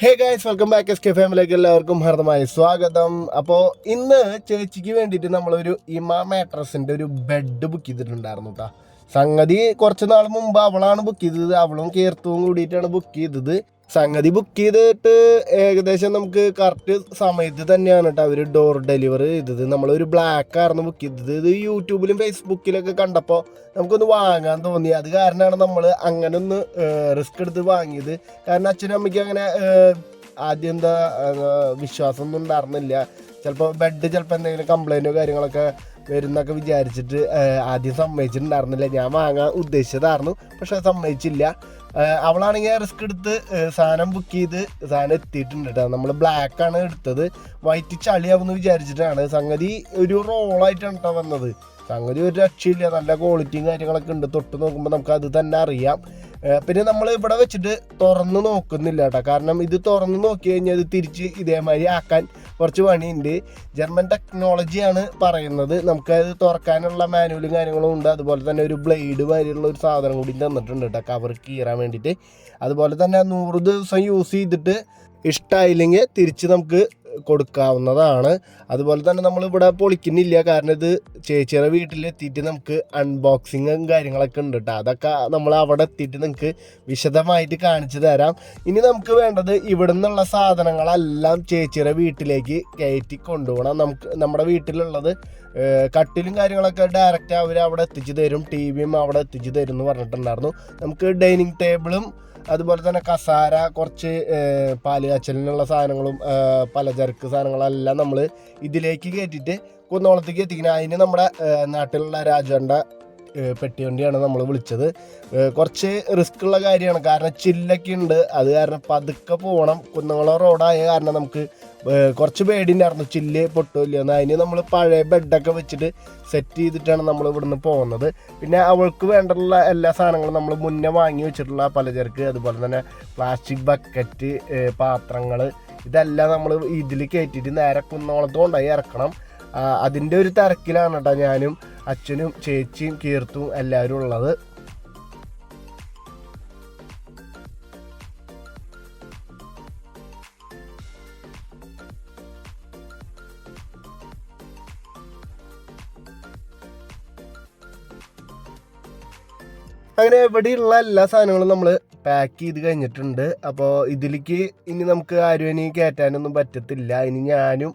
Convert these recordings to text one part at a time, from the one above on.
Hey guys, welcome back S K ഫാമിലിക്ക് എല്ലാവർക്കും ഹർദ്ദമായ സ്വാഗതം. അപ്പോൾ ഇന്ന് ചേച്ചിക്ക് വേണ്ടിയിട്ട് നമ്മളൊരു ഇമാ മാട്രസിൻ്റെ ഒരു ബെഡ് ബുക്ക് ചെയ്തിട്ടുണ്ടായിരുന്നു കേട്ടോ. സംഗതി കുറച്ച് നാൾ മുമ്പ് അവളാണ് ബുക്ക് ചെയ്തത്. അവളും കീർത്തും കൂടിയിട്ടാണ് ബുക്ക് ചെയ്തത്. സംഗതി ബുക്ക് ചെയ്തിട്ട് ഏകദേശം നമുക്ക് കറക്റ്റ് സമയത്ത് തന്നെയാണ് കേട്ടോ അവർ ഡോർ ഡെലിവറി ചെയ്തത്. നമ്മളൊരു ബ്ലാക്ക് ആയിരുന്നു ബുക്ക് ചെയ്തത്. ഇത് യൂട്യൂബിലും ഫേസ്ബുക്കിലൊക്കെ കണ്ടപ്പോൾ നമുക്കൊന്ന് വാങ്ങാൻ തോന്നി. അത് കാരണമാണ് നമ്മൾ അങ്ങനെ ഒന്ന് റിസ്ക് എടുത്ത് വാങ്ങിയത്. കാരണം അച്ഛനും അമ്മയ്ക്ക് അങ്ങനെ ആദ്യം എന്താ വിശ്വാസമൊന്നും ഉണ്ടായിരുന്നില്ല. ചിലപ്പോൾ ബെഡ് ചിലപ്പോൾ എന്തെങ്കിലും കംപ്ലൈൻറ്റോ കാര്യങ്ങളൊക്കെ വരുന്നൊക്കെ വിചാരിച്ചിട്ട് ആദ്യം സമ്മതിച്ചിട്ടുണ്ടായിരുന്നില്ല. ഞാൻ വാങ്ങാൻ ഉദ്ദേശിച്ചതായിരുന്നു, പക്ഷെ സമ്മതിച്ചില്ല. അവളാണെങ്കിൽ റിസ്ക് എടുത്ത് സാധനം ബുക്ക് ചെയ്ത് സാധനം എത്തിയിട്ടുണ്ട് കേട്ടോ. നമ്മൾ ബ്ലാക്കാണ് എടുത്തത്, വൈറ്റ് ചളിയാവുമെന്ന് വിചാരിച്ചിട്ടാണ്. സംഗതി ഒരു റോളായിട്ടാണ് കേട്ടോ വന്നത്. സംഗതി ഒരു രക്ഷയില്ല, നല്ല ക്വാളിറ്റിയും കാര്യങ്ങളൊക്കെ ഉണ്ട്. തൊട്ട് നോക്കുമ്പോൾ നമുക്ക് അത് തന്നെ അറിയാം. പിന്നെ നമ്മൾ ഇവിടെ വെച്ചിട്ട് തുറന്ന് നോക്കുന്നില്ല കേട്ടോ. കാരണം ഇത് തുറന്ന് നോക്കി കഴിഞ്ഞാൽ ഇത് തിരിച്ച് ഇതേമാതിരി ആക്കാൻ കുറച്ച് പണിയുണ്ട്. ജർമ്മൻ ടെക്നോളജിയാണ് പറയുന്നത്. നമുക്കത് തുറക്കാനുള്ള മാനുവലും കാര്യങ്ങളും ഉണ്ട്. അതുപോലെ തന്നെ ഒരു ബ്ലേഡ് മാതിരിയുള്ള ഒരു സാധനം കൂടി തന്നിട്ടുണ്ട് കേട്ടോ, കവർ കീറാൻ വേണ്ടിയിട്ട്. അതുപോലെ തന്നെ 100 ദിവസം യൂസ് ചെയ്തിട്ട് ഇഷ്ടമായില്ലെങ്കിൽ തിരിച്ച് നമുക്ക് കൊടുക്കാവുന്നതാണ്. അതുപോലെ തന്നെ നമ്മളിവിടെ പൊളിക്കുന്നില്ല, കാരണം ഇത് ചേച്ചിയുടെ വീട്ടിലെത്തിയിട്ട് നമുക്ക് അൺബോക്സിങ്ങും കാര്യങ്ങളൊക്കെ ഉണ്ട് കേട്ടോ. അതൊക്കെ നമ്മൾ അവിടെ എത്തിയിട്ട് നിങ്ങൾക്ക് വിശദമായിട്ട് കാണിച്ചു തരാം. ഇനി നമുക്ക് വേണ്ടത് ഇവിടെ നിന്നുള്ള സാധനങ്ങളെല്ലാം ചേച്ചിയുടെ വീട്ടിലേക്ക് കയറ്റി കൊണ്ടുപോകണം. നമ്മുടെ വീട്ടിലുള്ളത് കട്ടിലും കാര്യങ്ങളൊക്കെ ഡയറക്റ്റ് അവർ അവിടെ എത്തിച്ചു തരും. ടി വിയും അവിടെ എത്തിച്ചു തരും എന്ന് പറഞ്ഞിട്ടുണ്ടായിരുന്നു. നമുക്ക് ഡൈനിങ് ടേബിളും അതുപോലെ തന്നെ കസാര, കുറച്ച് പാല് കാച്ചലിനുള്ള സാധനങ്ങളും പലചരക്ക് സാധനങ്ങളെല്ലാം നമ്മൾ ഇതിലേക്ക് കയറ്റിയിട്ട് കുന്നോളത്തേക്ക് എത്തിക്കുന്നത്. അതിന് നമ്മുടെ നാട്ടിലുള്ള രാജുവിൻ്റെ പെട്ടിവണ്ടിയാണ് നമ്മൾ വിളിച്ചത്. കുറച്ച് റിസ്ക് ഉള്ള കാര്യമാണ്, കാരണം ചില്ലൊക്കെ ഉണ്ട്. അത് കാരണം പതുക്കെ പോകണം. കുന്നംകുളം റോഡായ കാരണം നമുക്ക് കുറച്ച് പേടിയുണ്ടായിരുന്നു ചില്ല് പൊട്ടില്ല എന്ന്. അതിന് നമ്മൾ പഴയ ബെഡൊക്കെ വെച്ചിട്ട് സെറ്റ് ചെയ്തിട്ടാണ് നമ്മൾ ഇവിടുന്ന് പോകുന്നത്. പിന്നെ അവൾക്ക് വേണ്ടുള്ള എല്ലാ സാധനങ്ങളും നമ്മൾ മുന്നേ വാങ്ങി വെച്ചിട്ടുള്ള പലചരക്ക്, അതുപോലെ തന്നെ പ്ലാസ്റ്റിക് ബക്കറ്റ്, പാത്രങ്ങൾ, ഇതെല്ലാം നമ്മൾ ഇതിൽ കയറ്റിയിട്ട് നേരെ കുന്നോളത്ത് കൊണ്ടുപോയി ഇറക്കണം. അതിൻ്റെ ഒരു തിരക്കിലാണ് കേട്ടോ ഞാനും അച്ഛനും ചേച്ചിയും കീർത്തും എല്ലാവരും ഉള്ളത്. അങ്ങനെ ഇവിടെയുള്ള എല്ലാ സാധനങ്ങളും നമ്മൾ പാക്ക് ചെയ്ത് കഴിഞ്ഞിട്ടുണ്ട്. അപ്പോൾ ഇതിലേക്ക് ഇനി നമുക്ക് ആരും ഇനി കയറ്റാനൊന്നും പറ്റത്തില്ല. ഇനി ഞാനും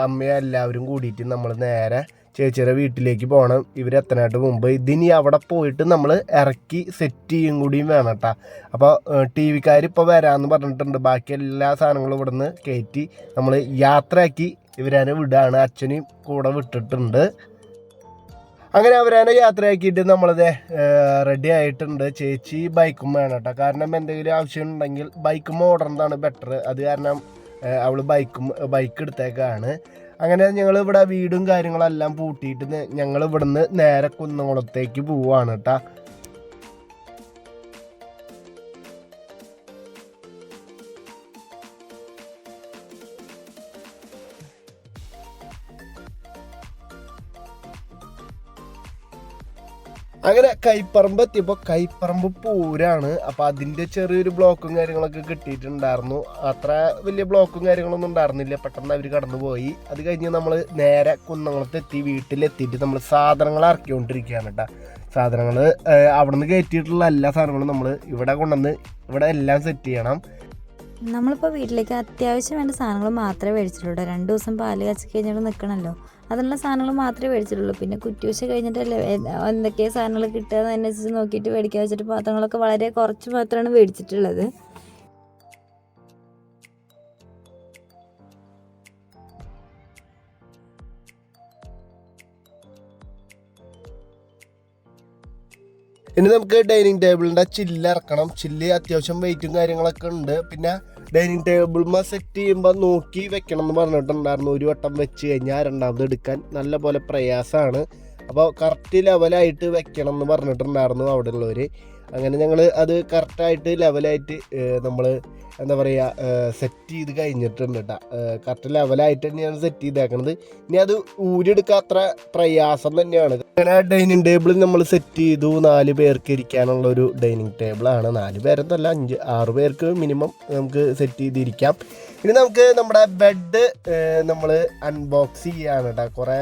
അമ്മയും എല്ലാവരും കൂടിയിട്ട് നമ്മൾ നേരെ ചേച്ചിയുടെ വീട്ടിലേക്ക് പോകണം. ഇവരെത്താനായിട്ട് മുമ്പ് ഇതിനി അവിടെ പോയിട്ട് നമ്മൾ ഇറക്കി സെറ്റ് ചെയ്യും കൂടിയും വേണം കേട്ടോ. അപ്പോൾ ടി വിക്കാർ ഇപ്പോൾ വരാമെന്ന് പറഞ്ഞിട്ടുണ്ട്. ബാക്കി എല്ലാ സാധനങ്ങളും ഇവിടെ നിന്ന് കയറ്റി നമ്മൾ യാത്രയാക്കി ഇവരെ വിടുകയാണ്. അച്ഛനെയും കൂടെ വിട്ടിട്ടുണ്ട്. അങ്ങനെ അവരെ യാത്രയാക്കിയിട്ട് നമ്മളത് റെഡി ആയിട്ടുണ്ട്. ചേച്ചി ബൈക്കും വേണം കേട്ടോ, കാരണം എന്തെങ്കിലും ആവശ്യം ഉണ്ടെങ്കിൽ ബൈക്കും ഓടേണ്ടതാണ് ബെറ്റർ. അത് കാരണം അവൾ ബൈക്ക് എടുത്തേക്കാണ്. അങ്ങനെ ഞങ്ങൾ ഇവിടെ വീടും കാര്യങ്ങളെല്ലാം പൂട്ടിയിട്ട് ഞങ്ങൾ ഇവിടുന്ന് നേരെ കുന്നംകുളത്തേക്ക് പോവാണ് കേട്ടോ. അങ്ങനെ കൈപ്പറമ്പ് എത്തിയപ്പോൾ കൈപ്പറമ്പ് പൂരാണ്. അപ്പോൾ അതിൻ്റെ ചെറിയൊരു ബ്ലോക്കും കാര്യങ്ങളൊക്കെ കിട്ടിയിട്ടുണ്ടായിരുന്നു. അത്ര വലിയ ബ്ലോക്കും കാര്യങ്ങളൊന്നും ഉണ്ടായിരുന്നില്ല, പെട്ടെന്ന് അവർ കടന്നു പോയി. അത് കഴിഞ്ഞ് നമ്മൾ നേരെ കുന്നംകുളത്തെത്തി. വീട്ടിലെത്തിയിട്ട് നമ്മൾ സാധനങ്ങൾ ഇറക്കിക്കൊണ്ടിരിക്കുകയാണ് കേട്ടോ. സാധനങ്ങൾ അവിടെ നിന്ന് കയറ്റിയിട്ടുള്ള എല്ലാ സാധനങ്ങളും നമ്മൾ ഇവിടെ കൊണ്ടുവന്ന് ഇവിടെ എല്ലാം സെറ്റ് ചെയ്യണം. നമ്മളിപ്പോൾ വീട്ടിലേക്ക് അത്യാവശ്യം വേണ്ട സാധനങ്ങൾ മാത്രമേ മേടിച്ചിട്ടുള്ളൂ. 2 ദിവസം പാല് കാച്ചി കഴിഞ്ഞിട്ട് നിൽക്കണമല്ലോ, അതിനുള്ള സാധനങ്ങൾ മാത്രമേ മേടിച്ചിട്ടുള്ളൂ. പിന്നെ കുറ്റിയൂശ കഴിഞ്ഞിട്ടല്ലേ എന്തൊക്കെയാണ് സാധനങ്ങൾ കിട്ടുക എന്നനുസരിച്ച് നോക്കിയിട്ട് മേടിക്കാൻ വെച്ചിട്ട് പാത്രങ്ങളൊക്കെ വളരെ കുറച്ച് മാത്രമാണ് മേടിച്ചിട്ടുള്ളത്. ഇനി നമുക്ക് ഡൈനിങ് ടേബിളിൻ്റെ ചില്ല് ഇറക്കണം. ചില്ല് അത്യാവശ്യം വെയിറ്റും കാര്യങ്ങളൊക്കെ ഉണ്ട്. പിന്നെ ഡൈനിങ് ടേബിൾമ സെറ്റ് ചെയ്യുമ്പോൾ നോക്കി വെക്കണം എന്ന് പറഞ്ഞിട്ടുണ്ടായിരുന്നു. ഒരു വട്ടം വെച്ച് കഴിഞ്ഞാൽ രണ്ടാമത് എടുക്കാൻ നല്ല പോലെ പ്രയാസമാണ്. അപ്പോൾ കറക്റ്റ് ലെവലായിട്ട് വെക്കണം എന്ന് പറഞ്ഞിട്ടുണ്ടായിരുന്നു അവിടെ ഉള്ളവർ. അങ്ങനെ ഞങ്ങൾ അത് കറക്റ്റായിട്ട് ലെവലായിട്ട് നമ്മൾ എന്താ പറയുക സെറ്റ് ചെയ്ത് കഴിഞ്ഞിട്ടുണ്ട് കേട്ടോ. കറക്റ്റ് ലെവലായിട്ട് തന്നെയാണ് സെറ്റ് ചെയ്തേക്കണത്. ഇനി അത് ഊരിയെടുക്കാൻ അത്ര പ്രയാസം തന്നെയാണ്. അങ്ങനെ ഡൈനിങ് ടേബിൾ നമ്മൾ സെറ്റ് ചെയ്തു. 4 പേർക്ക് ഇരിക്കാനുള്ള ഒരു ഡൈനിങ് ടേബിളാണ്. 4 പേരെന്നല്ല 6 പേർക്ക് മിനിമം നമുക്ക് സെറ്റ് ചെയ്തിരിക്കാം. ഇനി നമുക്ക് നമ്മുടെ ബെഡ് നമ്മൾ അൺബോക്സ് ചെയ്യാണ് കേട്ടോ. കുറേ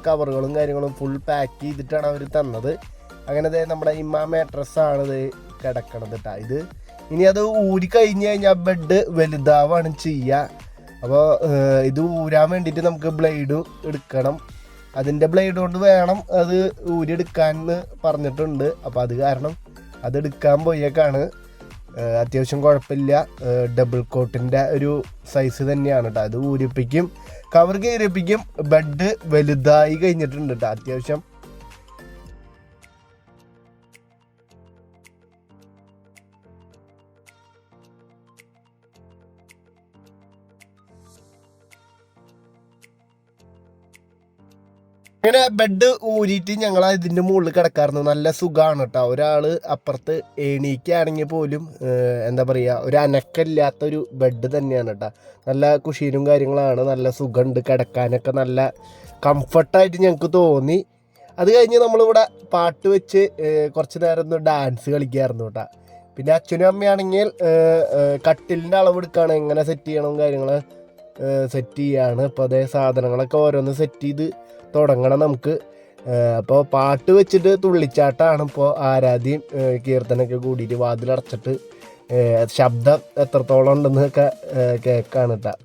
കവറുകളും കാര്യങ്ങളും ഫുൾ പാക്ക് ചെയ്തിട്ടാണ് അവർ തന്നത്. അങ്ങനെ നമ്മുടെ ഇമ്മ മാട്രസ്സാണ് ഇത് കിടക്കണത് കേട്ടോ. ഇത് ഇനി അത് ഊരി കഴിഞ്ഞ് കഴിഞ്ഞാൽ ബെഡ് വലുതാവാണ് ചെയ്യുക. അപ്പോൾ ഇത് ഊരാൻ വേണ്ടിയിട്ട് നമുക്ക് ബ്ലേഡ് എടുക്കണം. അതിൻ്റെ ബ്ലേഡ് കൊണ്ട് വേണം അത് ഊരിയെടുക്കാമെന്ന് പറഞ്ഞിട്ടുണ്ട്. അപ്പോൾ അത് കാരണം അതെടുക്കാൻ പോയേക്കാണ്. അത്യാവശ്യം കുഴപ്പമില്ല. ഡബിൾ കോട്ടിൻ്റെ ഒരു സൈസ് തന്നെയാണ് കേട്ടോ. അത് ഊരിപ്പിക്കും, കവർ കയറിപ്പിക്കും. ബെഡ് വലുതായി കഴിഞ്ഞിട്ടുണ്ട് കേട്ടോ അത്യാവശ്യം. അങ്ങനെ ബെഡ് ഊരിയിട്ട് ഞങ്ങൾ ഇതിൻ്റെ മുകളിൽ കിടക്കാറുണ്ട്. നല്ല സുഖമാണ് കേട്ടോ. ഒരാൾ അപ്പുറത്ത് എണീക്കുകയാണെങ്കിൽ പോലും എന്താ പറയുക, ഒരു അനക്കമില്ലാത്തൊരു ബെഡ് തന്നെയാണ് കേട്ടോ. നല്ല കുഷീനും കാര്യങ്ങളാണ്. നല്ല സുഖമുണ്ട് കിടക്കാനൊക്കെ. നല്ല കംഫർട്ടായിട്ട് ഞങ്ങൾക്ക് തോന്നി. അത് കഴിഞ്ഞ് നമ്മളിവിടെ പാട്ട് വെച്ച് കുറച്ച് നേരം ഒന്ന് ഡാൻസ് കളിക്കായിരുന്നു കേട്ടോ. പിന്നെ അച്ഛനും അമ്മയാണെങ്കിൽ കട്ടിലിൻ്റെ അളവെടുക്കുകയാണ്, എങ്ങനെ സെറ്റ് ചെയ്യണം കാര്യങ്ങൾ സെറ്റ് ചെയ്യാണ്. അപ്പോൾ അതേ സാധനങ്ങളൊക്കെ ഓരോന്ന് സെറ്റ് ചെയ്ത് തുടങ്ങണം നമുക്ക്. അപ്പോൾ പാട്ട് വെച്ചിട്ട് തുള്ളിച്ചാട്ടാണ് ഇപ്പോൾ ആരാധ്യം കീർത്തനൊക്കെ കൂടിയിട്ട് വാതിലടച്ചിട്ട് ശബ്ദം എത്രത്തോളം ഉണ്ടെന്നൊക്കെ കേൾക്കാണ് കേട്ടോ.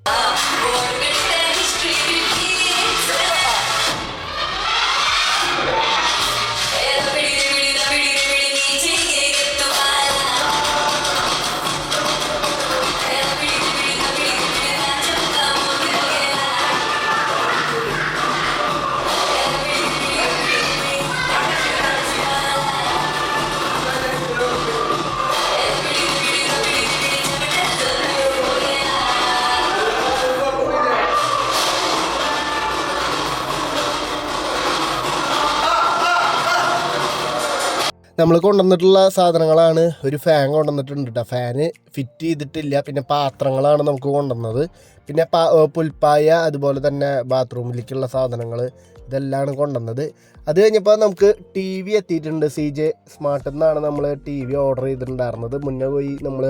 നമ്മൾ കൊണ്ടുവന്നിട്ടുള്ള സാധനങ്ങളാണ്. ഒരു ഫാൻ കൊണ്ടുവന്നിട്ടുണ്ട് കേട്ടോ. ഫാന് ഫിറ്റ് ചെയ്തിട്ടില്ല. പിന്നെ പാത്രങ്ങളാണ് നമുക്ക് കൊണ്ടുവന്നത്. പിന്നെ പുൽപ്പായ, അതുപോലെ തന്നെ ബാത്റൂമിലേക്കുള്ള സാധനങ്ങൾ, ഇതെല്ലാം കൊണ്ടുവന്നത്. അത് കഴിഞ്ഞപ്പോൾ നമുക്ക് TV എത്തിയിട്ടുണ്ട്. CJ സ്മാർട്ടിൽ നിന്നാണ് നമ്മൾ TV ഓർഡർ ചെയ്തിട്ടുണ്ടായിരുന്നത്. മുന്നേ പോയി നമ്മൾ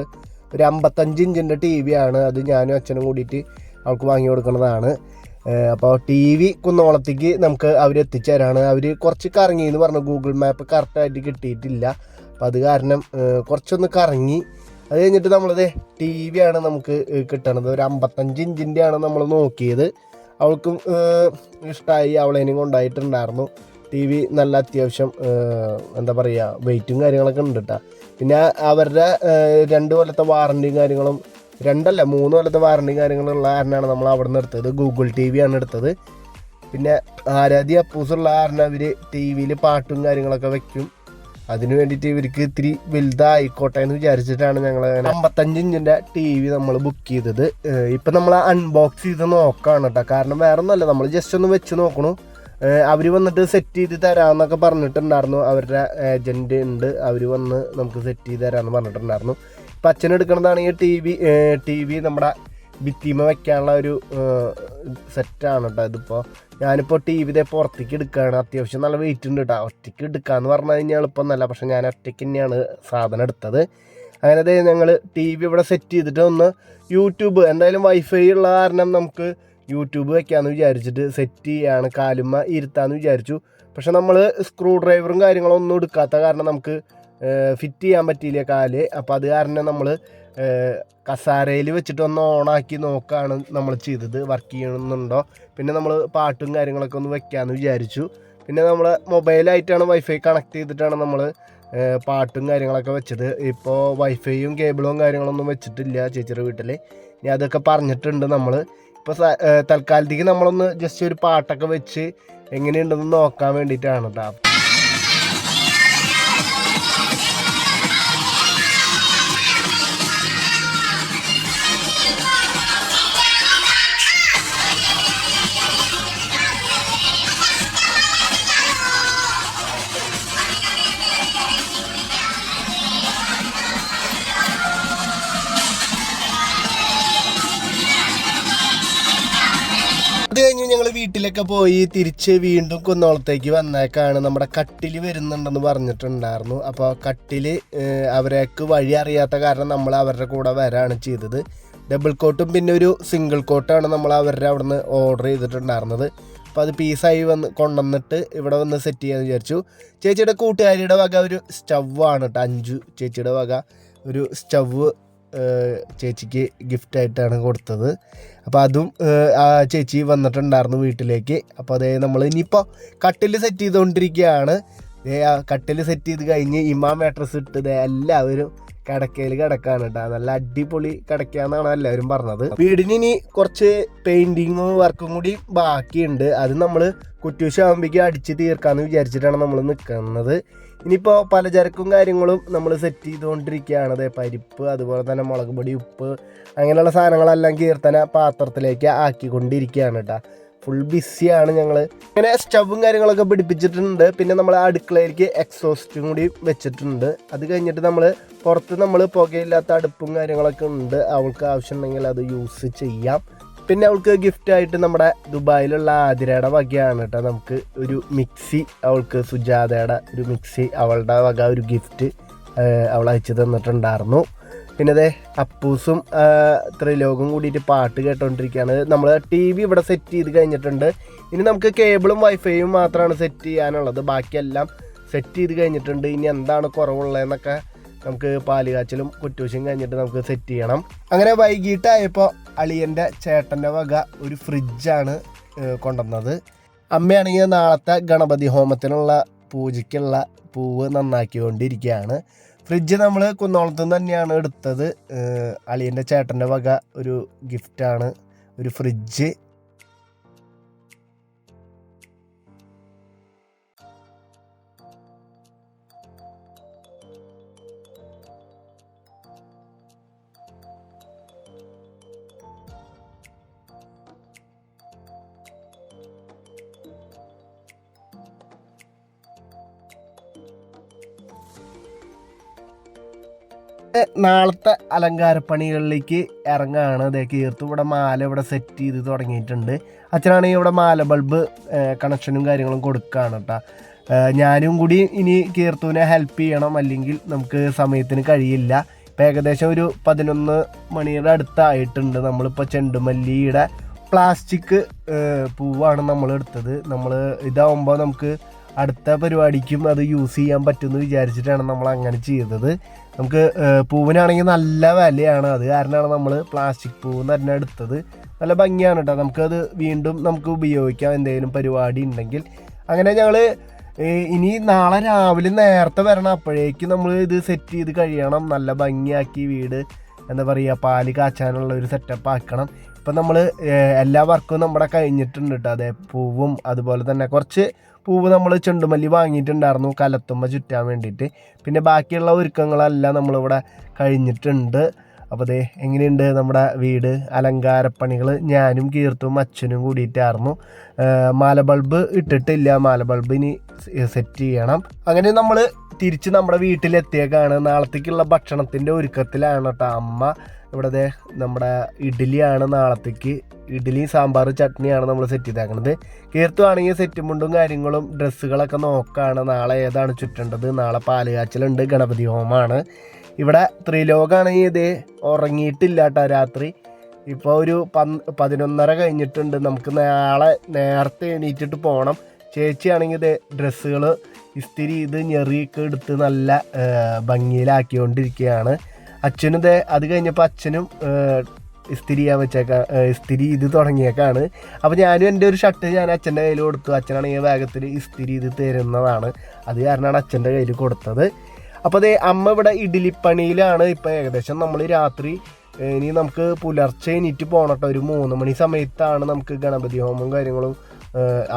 ഒരു 55 ഇഞ്ചിൻ്റെ TV ആണ്. അത് ഞാനും അച്ഛനും കൂടിയിട്ട് അവൾക്ക് വാങ്ങി കൊടുക്കുന്നതാണ്. അപ്പോൾ TV കുന്നോളത്തേക്ക് നമുക്ക് അവർ എത്തിച്ചു തരാണ്. അവർ കുറച്ച് കറങ്ങി എന്ന് പറഞ്ഞു. ഗൂഗിൾ മാപ്പ് കറക്റ്റായിട്ട് കിട്ടിയിട്ടില്ല. അപ്പോൾ അത് കാരണം കുറച്ചൊന്ന് കറങ്ങി. അത് കഴിഞ്ഞിട്ട് നമ്മളത് TV ആണ് നമുക്ക് കിട്ടണത്. ഒരു 55 ഇഞ്ചിൻ്റെ ആണ് നമ്മൾ നോക്കിയത്. അവൾക്കും ഇഷ്ടമായി. അവളേനും കൊണ്ടായിട്ടുണ്ടായിരുന്നു. TV നല്ല അത്യാവശ്യം എന്താ പറയുക, വെയിറ്റും കാര്യങ്ങളൊക്കെ ഉണ്ട് കേട്ടോ. പിന്നെ അവരുടെ 2 കൊല്ലത്തെ വാറണ്ടിയും കാര്യങ്ങളും, 2 അല്ല 3 കൊല്ലത്തെ വാറണ്ടിയും കാര്യങ്ങളുള്ള കാരണമാണ് നമ്മൾ അവിടെ നിന്ന് എടുത്തത്. ഗൂഗിൾ TV ആണ് എടുത്തത്. പിന്നെ ആരാധ്യ അപ്പൂസുള്ള കാരണം അവർ TV പാട്ടും കാര്യങ്ങളൊക്കെ വെക്കും. അതിന് വേണ്ടിയിട്ട് ഇവർക്ക് ഇത്തിരി വലുതായിക്കോട്ടെ എന്ന് വിചാരിച്ചിട്ടാണ് ഞങ്ങൾ 55 ഇഞ്ചിൻ്റെ TV നമ്മൾ ബുക്ക് ചെയ്തത്. ഇപ്പം നമ്മൾ അൺബോക്സ് ചെയ്ത് നോക്കുകയാണ് കേട്ടോ. കാരണം വേറെ ഒന്നുമല്ല, നമ്മൾ ജസ്റ്റ് ഒന്ന് വെച്ച് നോക്കണു. അവർ വന്നിട്ട് സെറ്റ് ചെയ്ത് തരാമെന്നൊക്കെ പറഞ്ഞിട്ടുണ്ടായിരുന്നു. അവരുടെ ഏജൻറ്റ് ഉണ്ട്, അവർ വന്ന് നമുക്ക് സെറ്റ് ചെയ്ത് തരാമെന്ന് പറഞ്ഞിട്ടുണ്ടായിരുന്നു. ഇപ്പം അച്ഛൻ എടുക്കുന്നതാണെങ്കിൽ TV നമ്മുടെ ഭിത്തിമ വയ്ക്കാനുള്ള ഒരു സെറ്റാണ് കേട്ടോ. ഇതിപ്പോൾ ഞാനിപ്പോൾ TV ഇതേ പുറത്തേക്ക് എടുക്കുകയാണ്. അത്യാവശ്യം നല്ല വെയിറ്റ് ഉണ്ട് കേട്ടോ. ഒറ്റയ്ക്ക് എടുക്കാമെന്ന് പറഞ്ഞു കഴിഞ്ഞാൽ എളുപ്പമൊന്നുമല്ല. പക്ഷേ ഞാൻ ഒറ്റയ്ക്ക് തന്നെയാണ് സാധനം എടുത്തത്. അങ്ങനെ ഞങ്ങൾ TV ഇവിടെ സെറ്റ് ചെയ്തിട്ട് ഒന്ന് യൂട്യൂബ്, എന്തായാലും വൈഫൈ ഉള്ള കാരണം നമുക്ക് യൂട്യൂബ് വയ്ക്കാമെന്ന് വിചാരിച്ചിട്ട് സെറ്റ് ചെയ്യാണ്. കാലുമ്മ ഇരുത്താമെന്ന് വിചാരിച്ചു. പക്ഷെ നമ്മൾ സ്ക്രൂ ഡ്രൈവറും കാര്യങ്ങളൊന്നും എടുക്കാത്ത കാരണം നമുക്ക് ഫിറ്റ് ചെയ്യാൻ പറ്റിയില്ല കാല്. അപ്പോൾ അത് കാരണം നമ്മൾ കസാരയിൽ വെച്ചിട്ട് ഒന്ന് ഓണാക്കി നോക്കുകയാണ് നമ്മൾ ചെയ്തത്, വർക്ക് ചെയ്യണമെന്നുണ്ടോ. പിന്നെ നമ്മൾ പാട്ടും കാര്യങ്ങളൊക്കെ ഒന്ന് വെക്കാമെന്ന് വിചാരിച്ചു. പിന്നെ നമ്മൾ മൊബൈലായിട്ടാണ് വൈഫൈ കണക്ട് ചെയ്തിട്ടാണ് നമ്മൾ പാട്ടും കാര്യങ്ങളൊക്കെ വെച്ചത്. ഇപ്പോൾ വൈഫൈയും കേബിളും കാര്യങ്ങളൊന്നും വെച്ചിട്ടില്ല ചേച്ചിയുടെ വീട്ടിൽ. ഇനി അതൊക്കെ പറഞ്ഞിട്ടുണ്ട് നമ്മൾ. ഇപ്പോൾ തൽക്കാലത്തേക്ക് നമ്മളൊന്ന് ജസ്റ്റ് ഒരു പാട്ടൊക്കെ വെച്ച് എങ്ങനെയുണ്ടെന്ന് നോക്കാൻ വേണ്ടിയിട്ടാണ് കേട്ടോ. ഷൂട്ട് കഴിഞ്ഞ് ഞങ്ങൾ വീട്ടിലൊക്കെ പോയി തിരിച്ച് വീണ്ടും കുന്നോളത്തേക്ക് വന്നേക്കാണ്. നമ്മുടെ കട്ടില് വരുന്നുണ്ടെന്ന് പറഞ്ഞിട്ടുണ്ടായിരുന്നു. അപ്പോൾ കട്ടില് അവരേക്ക് വഴി അറിയാത്ത കാരണം നമ്മൾ അവരുടെ കൂടെ വരാണ് ചെയ്തത്. ഡബിൾ കോട്ടും പിന്നെ ഒരു സിംഗിൾ കോട്ടാണ് നമ്മൾ അവരുടെ അവിടെ നിന്ന് ഓർഡർ ചെയ്തിട്ടുണ്ടായിരുന്നത്. അപ്പോൾ അത് പീസായി കൊണ്ടുവന്നിട്ട് ഇവിടെ വന്ന് സെറ്റ് ചെയ്യാമെന്ന് വിചാരിച്ചു. ചേച്ചിയുടെ കൂട്ടുകാരിയുടെ വക ഒരു സ്റ്റൗവാണ് കേട്ടോ. അഞ്ചു ചേച്ചിയുടെ വക ഒരു സ്റ്റൗവ് ചേച്ചിക്ക് ഗിഫ്റ്റായിട്ടാണ് കൊടുത്തത്. അപ്പോൾ അതും ആ ചേച്ചി വന്നിട്ടുണ്ടായിരുന്നു വീട്ടിലേക്ക്. അപ്പോൾ അതേ നമ്മൾ ഇനിയിപ്പോൾ കട്ടിൽ സെറ്റ് ചെയ്തുകൊണ്ടിരിക്കുകയാണ്. ആ കട്ടിൽ സെറ്റ് ചെയ്ത് കഴിഞ്ഞ് ഇമാം മാട്രസ് ഇട്ടത് എല്ലാവരും കിടക്കയിൽ കിടക്കാണ് കേട്ടോ. നല്ല അടിപൊളി കിടക്കാന്നാണ് എല്ലാവരും പറഞ്ഞത്. വീടിന് ഇനി കുറച്ച് പെയിൻറ്റിങ്ങും വർക്കും കൂടി ബാക്കിയുണ്ട്. അത് നമ്മൾ കുറ്റൂശാകുമ്പോഴേക്കും അടിച്ച് തീർക്കാമെന്ന് വിചാരിച്ചിട്ടാണ് നമ്മൾ നിൽക്കുന്നത്. ഇനിയിപ്പോൾ പലചരക്കും കാര്യങ്ങളും നമ്മൾ സെറ്റ് ചെയ്തുകൊണ്ടിരിക്കുകയാണ്. അതെ പരിപ്പ്, അതുപോലെ തന്നെ മുളക് പൊടി, ഉപ്പ്, അങ്ങനെയുള്ള സാധനങ്ങളെല്ലാം കീർത്തന പാത്രത്തിലേക്ക് ആക്കിക്കൊണ്ടിരിക്കുകയാണ് കേട്ടോ. ഫുൾ ബിസിയാണ് ഞങ്ങൾ. ഇങ്ങനെ സ്റ്റവും കാര്യങ്ങളൊക്കെ പിടിപ്പിച്ചിട്ടുണ്ട്. പിന്നെ നമ്മൾ അടുക്കളയിലേക്ക് എക്സോസ്റ്റും കൂടി വെച്ചിട്ടുണ്ട്. അത് കഴിഞ്ഞിട്ട് നമ്മൾ പുറത്ത് നമ്മൾ പുകയില്ലാത്ത അടുപ്പും കാര്യങ്ങളൊക്കെ ഉണ്ട്. അവൾക്ക് ആവശ്യമുണ്ടെങ്കിൽ അത് യൂസ് ചെയ്യാം. പിന്നെ അവൾക്ക് ഗിഫ്റ്റായിട്ട് നമ്മുടെ ദുബായിലുള്ള ആതിരയുടെ വകയാണ് കേട്ടോ. നമുക്ക് ഒരു മിക്സി, അവൾക്ക് സുജാതയുടെ ഒരു മിക്സി അവളുടെ വക ഒരു ഗിഫ്റ്റ് അവൾ അയച്ചു തന്നിട്ടുണ്ടായിരുന്നു. പിന്നെ അതെ അപ്പൂസും ത്രിലോകും കൂടിയിട്ട് പാട്ട് കേട്ടോണ്ടിരിക്കുകയാണ്. നമ്മൾ TV ഇവിടെ സെറ്റ് ചെയ്ത് കഴിഞ്ഞിട്ടുണ്ട്. ഇനി നമുക്ക് കേബിളും വൈഫൈയും മാത്രമാണ് സെറ്റ് ചെയ്യാനുള്ളത്. ബാക്കിയെല്ലാം സെറ്റ് ചെയ്ത് കഴിഞ്ഞിട്ടുണ്ട്. ഇനി എന്താണ് കുറവുള്ളതെന്നൊക്കെ നമുക്ക് പാലുകാച്ചലും കുറ്റൂശയും കഴിഞ്ഞിട്ട് നമുക്ക് സെറ്റ് ചെയ്യണം. അങ്ങനെ വൈകിട്ടായപ്പോൾ അളിയൻ്റെ ചേട്ടൻ്റെ വക ഒരു ഫ്രിഡ്ജാണ് കൊണ്ടുവന്നത്. അമ്മയാണെങ്കിൽ നാളത്തെ ഗണപതി ഹോമത്തിനുള്ള പൂജയ്ക്കുള്ള പൂവ് നന്നാക്കിക്കൊണ്ടിരിക്കുകയാണ്. ഫ്രിഡ്ജ് നമ്മൾ കുന്നോളത്തു നിന്ന് തന്നെയാണ് എടുത്തത്. അളിയൻ്റെ ചേട്ടൻ്റെ വക ഒരു ഗിഫ്റ്റാണ് ഒരു ഫ്രിഡ്ജ്. നാളത്തെ അലങ്കാരപ്പണികളിലേക്ക് ഇറങ്ങുകയാണ്. അതേ കീർത്തും ഇവിടെ മാല ഇവിടെ സെറ്റ് ചെയ്ത് തുടങ്ങിയിട്ടുണ്ട്. അച്ഛനാണെങ്കിൽ ഇവിടെ മാല ബൾബ് കണക്ഷനും കാര്യങ്ങളും കൊടുക്കുകയാണ് കേട്ടോ. ഞാനും കൂടി ഇനി കീർത്തുവിനെ ഹെൽപ്പ് ചെയ്യണം, അല്ലെങ്കിൽ നമുക്ക് സമയത്തിന് കഴിയില്ല. ഇപ്പം ഏകദേശം ഒരു 11 മണിയുടെ അടുത്തായിട്ടുണ്ട്. നമ്മളിപ്പോൾ ചെണ്ടുമല്ലിയുടെ പ്ലാസ്റ്റിക് പൂവാണ് നമ്മൾ എടുത്തത്. നമ്മൾ ഇതാവുമ്പോൾ നമുക്ക് അടുത്ത പരിപാടിക്കും അത് യൂസ് ചെയ്യാൻ പറ്റുമെന്ന് വിചാരിച്ചിട്ടാണ് നമ്മൾ അങ്ങനെ ചെയ്തത്. നമുക്ക് പൂവിനാണെങ്കിൽ നല്ല വിലയാണ്. അത് കാരണമാണ് നമ്മൾ പ്ലാസ്റ്റിക് പൂവ് തന്നെ എടുത്തത്. നല്ല ഭംഗിയാണ് കേട്ടോ. നമുക്കത് വീണ്ടും നമുക്ക് ഉപയോഗിക്കാം എന്തെങ്കിലും പരിപാടി ഉണ്ടെങ്കിൽ. അങ്ങനെ ഞങ്ങൾ ഇനി നാളെ രാവിലെ നേരത്തെ വരണം. അപ്പോഴേക്കും നമ്മൾ ഇത് സെറ്റ് ചെയ്ത് കഴിയണം. നല്ല ഭംഗിയാക്കി വീട് എന്താ പറയുക പാല് കാച്ചാനുള്ള ഒരു സെറ്റപ്പ് ആക്കണം. ഇപ്പം നമ്മൾ എല്ലാ വർക്കും നമ്മുടെ കഴിഞ്ഞിട്ടുണ്ട് കേട്ടോ. അതെ പൂവും അതുപോലെ തന്നെ കുറച്ച് പൂവ് നമ്മൾ ചെണ്ടുമല്ലി വാങ്ങിയിട്ടുണ്ടായിരുന്നു കലത്തുമ്പോൾ ചുറ്റാൻ വേണ്ടിയിട്ട്. പിന്നെ ബാക്കിയുള്ള ഒരുക്കങ്ങളെല്ലാം നമ്മളിവിടെ കഴിഞ്ഞിട്ടുണ്ട്. അപ്പോൾ ദേ എങ്ങനെയുണ്ട് നമ്മുടെ വീട് അലങ്കാരപ്പണികൾ. ഞാനും കീർത്തും അച്ഛനും കൂടിയിട്ടായിരുന്നു. മാല ബൾബ് ഇട്ടിട്ടില്ല. മാല ബൾബ് ഇനി സെറ്റ് ചെയ്യണം. അങ്ങനെ നമ്മൾ തിരിച്ച് നമ്മുടെ വീട്ടിലെത്തിയേക്കാണ്. നാളത്തേക്കുള്ള ഭക്ഷണത്തിൻ്റെ ഒരുക്കത്തിലാണ് കേട്ടോ അമ്മ. ഇവിടെ നമ്മുടെ ഇഡ്ഡലിയാണ് നാളത്തേക്ക്. ഇഡ്ഡലി സാമ്പാർ ചട്നിയാണ് നമ്മൾ സെറ്റ് ചെയ്തേക്കുന്നത്. കീർത്തു ആണെങ്കിൽ സെറ്റ് മുണ്ടും കാര്യങ്ങളും ഡ്രസ്സുകളൊക്കെ നോക്കുകയാണ്. നാളെ ഏതാണ് ചുറ്റേണ്ടത്. നാളെ പാല് കാച്ചലുണ്ട്, ഗണപതി ഹോമമാണ്. ഇവിടെ ത്രിലോകാണെങ്കിൽ ഇതേ ഉറങ്ങിയിട്ടില്ല കേട്ടോ രാത്രി. ഇപ്പോൾ ഒരു 11:30 കഴിഞ്ഞിട്ടുണ്ട്. നമുക്ക് നാളെ നേരത്തെ എണീറ്റിട്ട് പോകണം. ചേച്ചിയാണെങ്കിൽ ഇതേ ഡ്രസ്സുകൾ ഇസ്തിരി ചെയ്ത് ഞെറിയൊക്കെ എടുത്ത് നല്ല ഭംഗിയിലാക്കിക്കൊണ്ടിരിക്കുകയാണ്. അച്ഛനും ഇതേ അത് കഴിഞ്ഞപ്പോൾ അച്ഛനും ഇസ്തിരി ചെയ്യാൻ ഇസ്തിരി ഇത് തുടങ്ങിയേക്കാണ്. അപ്പോൾ ഞാനും എൻ്റെ ഒരു ഷർട്ട് ഞാൻ അച്ഛൻ്റെ കയ്യിൽ കൊടുത്തു. അച്ഛനാണെങ്കിൽ വേഗത്തിൽ ഇസ്തിരി ഇത് തരുന്നതാണ്. അത് കാരണമാണ് അച്ഛൻ്റെ കയ്യിൽ കൊടുത്തത്. അപ്പോൾ അതേ അമ്മ ഇവിടെ ഇഡ്ഡലിപ്പണിയിലാണ്. ഇപ്പോൾ ഏകദേശം നമ്മൾ രാത്രി ഇനി നമുക്ക് പുലർച്ചെ എണീറ്റ് പോകണം കേട്ടോ. ഒരു 3 മണി സമയത്താണ് നമുക്ക് ഗണപതി ഹോമവും കാര്യങ്ങളും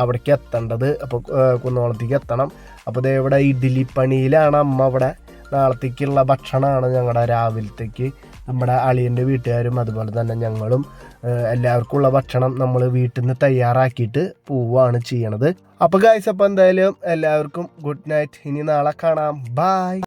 അവിടേക്ക് എത്തേണ്ടത്. അപ്പോൾ കുന്നോളത്തേക്ക് എത്തണം. അപ്പോൾ അതേ ഇവിടെ ഇഡ്ഡലിപ്പണിയിലാണ് അമ്മ. ഇവിടെ നാളത്തേക്കുള്ള ഭക്ഷണമാണ് ഞങ്ങളുടെ രാവിലത്തേക്ക്. നമ്മുടെ അളിയൻ്റെ വീട്ടുകാരും അതുപോലെ തന്നെ ഞങ്ങളും എല്ലാവർക്കും ഉള്ള ഭക്ഷണം നമ്മൾ വീട്ടിൽ നിന്ന് തയ്യാറാക്കിയിട്ട് പോവുകയാണ് ചെയ്യണത്. അപ്പോൾ ഗൈസ്, അപ്പോൾ എന്തായാലും എല്ലാവർക്കും ഗുഡ് നൈറ്റ്. ഇനി നാളെ കാണാം. ബൈ.